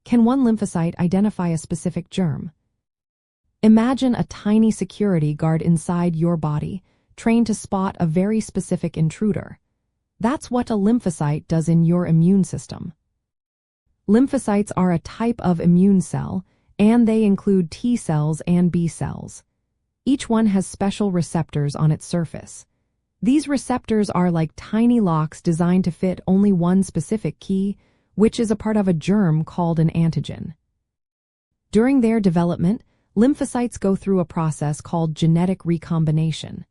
Can one lymphocyte identify a specific germ? Imagine a tiny security guard inside your body, trained to spot a very specific intruder. That's what a lymphocyte does in your immune system. Lymphocytes are a type of immune cell, and they include T cells and B cells. Each one has special receptors on its surface. These receptors are like tiny locks designed to fit only one specific key, which is a part of a germ called an antigen. During their development, lymphocytes go through a process called genetic recombination.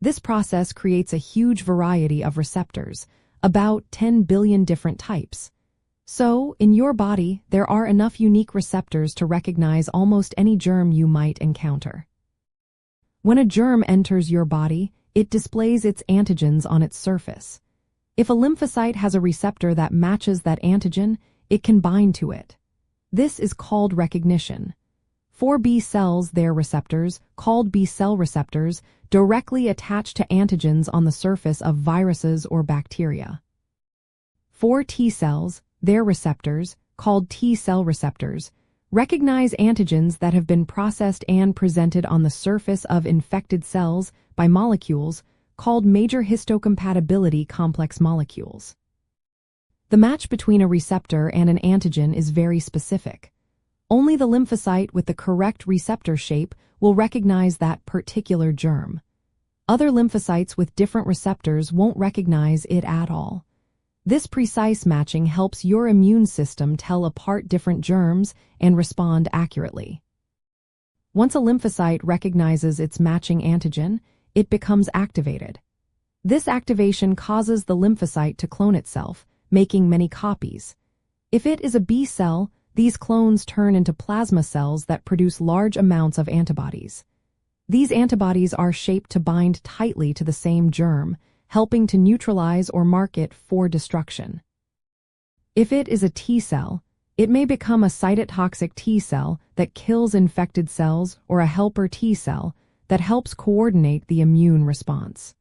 This process creates a huge variety of receptors, about 10 billion different types. So, in your body, there are enough unique receptors to recognize almost any germ you might encounter. When a germ enters your body, it displays its antigens on its surface. If a lymphocyte has a receptor that matches that antigen, it can bind to it. This is called recognition. For B cells, their receptors, called B cell receptors, directly attach to antigens on the surface of viruses or bacteria. For T cells, their receptors, called T cell receptors, recognize antigens that have been processed and presented on the surface of infected cells by molecules called major histocompatibility complex molecules. The match between a receptor and an antigen is very specific. Only the lymphocyte with the correct receptor shape will recognize that particular germ. Other lymphocytes with different receptors won't recognize it at all. This precise matching helps your immune system tell apart different germs and respond accurately. Once a lymphocyte recognizes its matching antigen, it becomes activated. This activation causes the lymphocyte to clone itself, making many copies. If it is a B cell, these clones turn into plasma cells that produce large amounts of antibodies. These antibodies are shaped to bind tightly to the same germ, helping to neutralize or mark it for destruction. If it is a T cell, it may become a cytotoxic T cell that kills infected cells or a helper T cell that helps coordinate the immune response.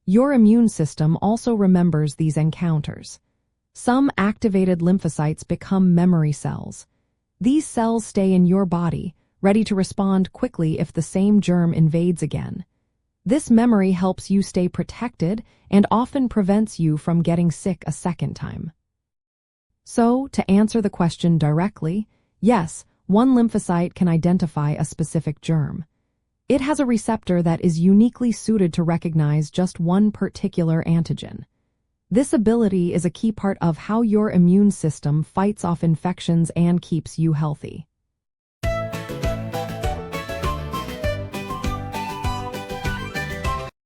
Your immune system also remembers these encounters. Some activated lymphocytes become memory cells. These cells stay in your body, ready to respond quickly if the same germ invades again. This memory helps you stay protected and often prevents you from getting sick a second time. So, to answer the question directly, yes, one lymphocyte can identify a specific germ. It has a receptor that is uniquely suited to recognize just one particular antigen. This ability is a key part of how your immune system fights off infections and keeps you healthy.